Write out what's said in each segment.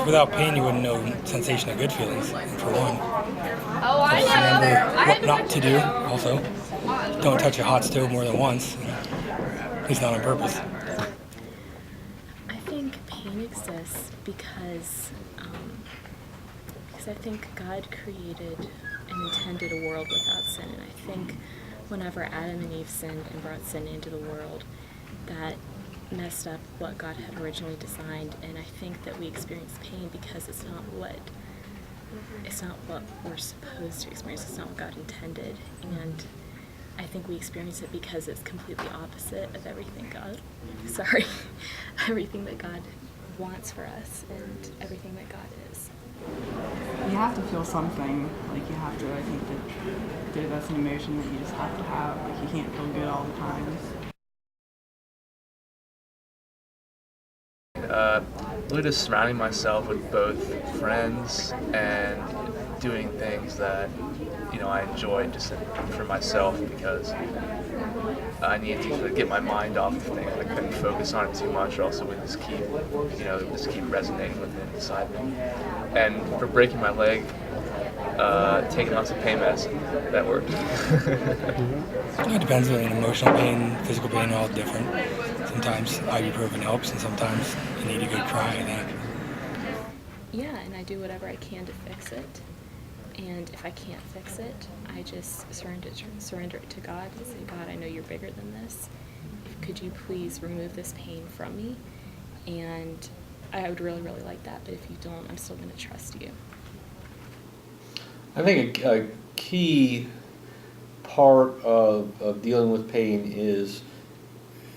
without pain, you wouldn't know sensation of good feelings, for one. Oh, I Just remember know. what not to do, also. Don't touch a hot stove more than once, at least not on purpose. I think pain exists because I think God created and intended a world without sin, and I think whenever Adam and Eve sinned and brought sin into the world, that messed up what God had originally designed, and I think that we experience pain because it's not what we're supposed to experience. It's not what God intended, and I think we experience it because it's completely opposite of everything everything that God wants for us and everything that God is. You have to feel something, like you have to, I think that's an emotion that you just have to have, like you can't feel good all the time. Really just surrounding myself with both friends and doing things that, you know, I enjoy just for myself, because I needed to get my mind off of things. I couldn't focus on it too much, or else it would just keep resonating within inside me. And for breaking my leg, taking lots of pain medicine, that worked. It depends on emotional pain, physical pain, all different. Sometimes ibuprofen helps, and sometimes you need a good cry, I think. Yeah, and I do whatever I can to fix it. And if I can't fix it, I just surrender it to God and say, God, I know you're bigger than this. Could you please remove this pain from me? And I would really, really like that. But if you don't, I'm still going to trust you. I think a key part of dealing with pain is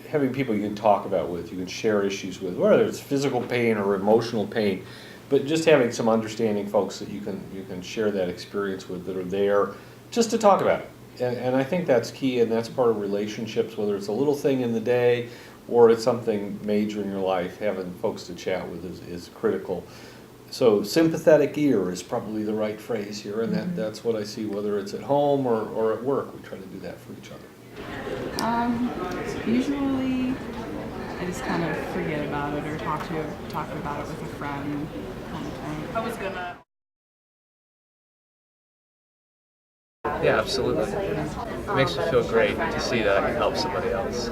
having people you can talk about with, you can share issues with, whether it's physical pain or emotional pain, but just having some understanding folks that you can share that experience with, that are there just to talk about it. And I think that's key, and that's part of relationships, whether it's a little thing in the day or it's something major in your life. Having folks to chat with is critical. So sympathetic ear is probably the right phrase here, and that's what I see, whether it's at home or at work. We try to do that for each other. Usually I just kind of forget about it or talk about it with a friend kind of thing. Yeah, absolutely. It makes me feel great to see that I can help somebody else.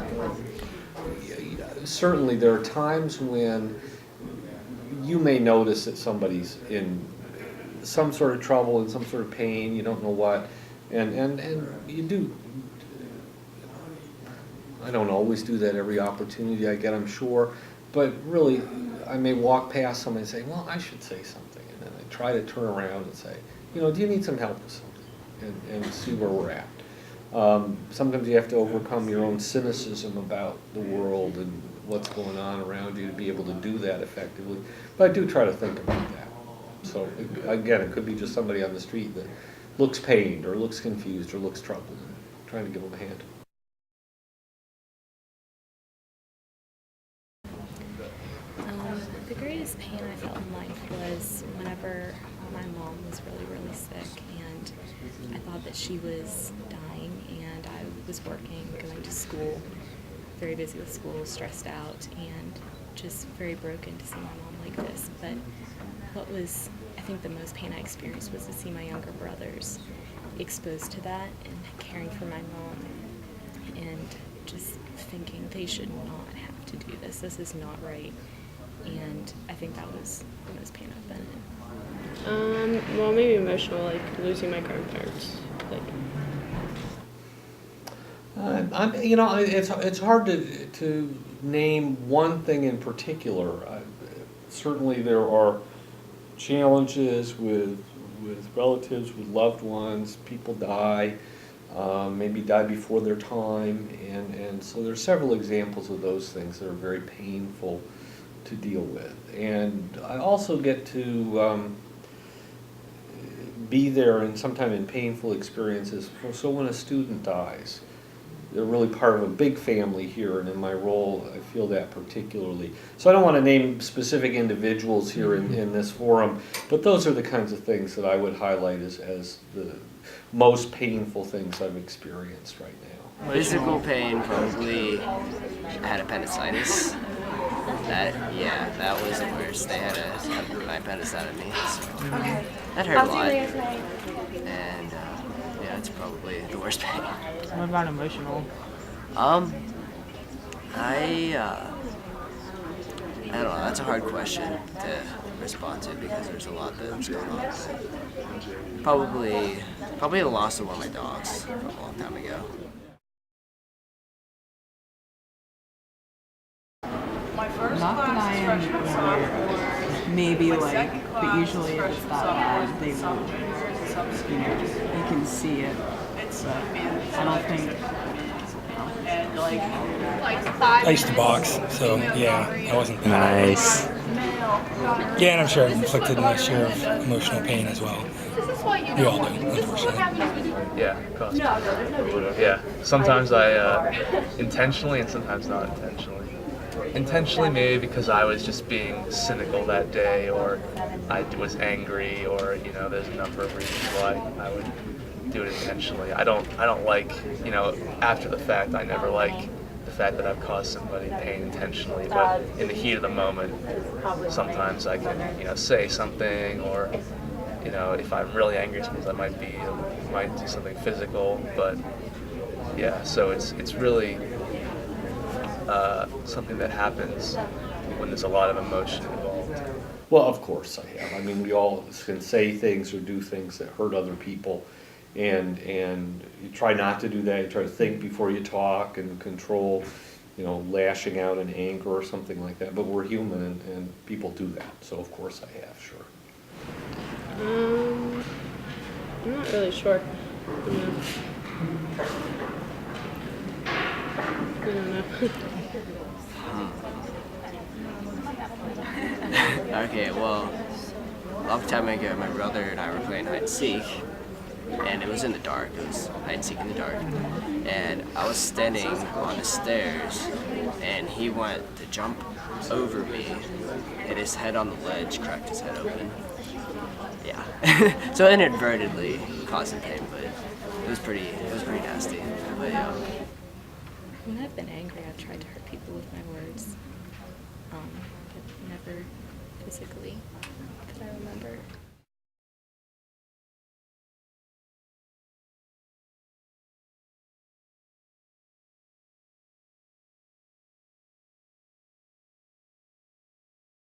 Certainly there are times when you may notice that somebody's in some sort of trouble, in some sort of pain, you don't know what, and you do. I don't always do that every opportunity I get, I'm sure, but really I may walk past somebody and say, well, I should say something, and then I try to turn around and say, you know, do you need some help with something, and see where we're at. Sometimes you have to overcome your own cynicism about the world and what's going on around you to be able to do that effectively, but I do try to think about that. So again, it could be just somebody on the street that looks pained or looks confused or looks troubled, and trying to give them a hand. The greatest pain I felt in life was whenever my mom was really, really sick, and I thought that she was dying, and I was working, going to school, very busy with school, stressed out, and just very broken to see my mom like this. But what was, I think, the most pain I experienced was to see my younger brothers exposed to that and caring for my mom, and just thinking they should not have to do this. This is not right. And I think that was the most pain I've been in. Well, maybe emotional, like losing my grandparents. It's hard to name one thing in particular. Certainly there are challenges with relatives, with loved ones. People die, maybe die before their time, and so there's several examples of those things that are very painful to deal with. And I also get to be there and sometimes in painful experiences. So when a student dies, they're really part of a big family here, and in my role I feel that particularly. So I don't want to name specific individuals here in this forum, but those are the kinds of things that I would highlight as the most painful things I've experienced right now. Physical pain, probably I had appendicitis. That was the worst. They had a knife out at me, so that hurt a lot. And yeah, it's probably the worst pain. What about emotional? I don't know. That's a hard question to respond to because there's a lot that's going on. Probably the loss of one of my dogs from a long time ago. Not that I am aware of. Maybe like, but usually if it's that bad, they will, you can see it. But I don't think. I used to box, so yeah, I wasn't bad. Nice. Yeah, and I'm sure I've inflicted my share of emotional pain as well. We all do, unfortunately. Yeah, of course. Yeah, sometimes I intentionally and sometimes not intentionally. Intentionally maybe because I was just being cynical that day, or I was angry, or there's a number of reasons why I would do it intentionally. I don't like, after the fact, I never like the fact that I've caused somebody pain intentionally, but in the heat of the moment, sometimes I can, say something, or, if I'm really angry, sometimes I might do something physical, but yeah, so it's really something that happens when there's a lot of emotion involved. Well, of course I have. I mean, we all can say things or do things that hurt other people, and you try not to do that. You try to think before you talk and control, lashing out in anger or something like that. But we're human, and people do that. So of course I have, sure. I'm not really sure. I don't know. Okay, well, a long time ago, my brother and I were playing hide and seek, and it was in the dark. It was hide and seek in the dark, and I was standing on the stairs, and he went to jump over me, hit his head on the ledge, cracked his head open. Yeah, so inadvertently caused him pain, but it was pretty nasty. But yeah. When I've been angry, I've tried to hurt people with my words, but never physically that I remember.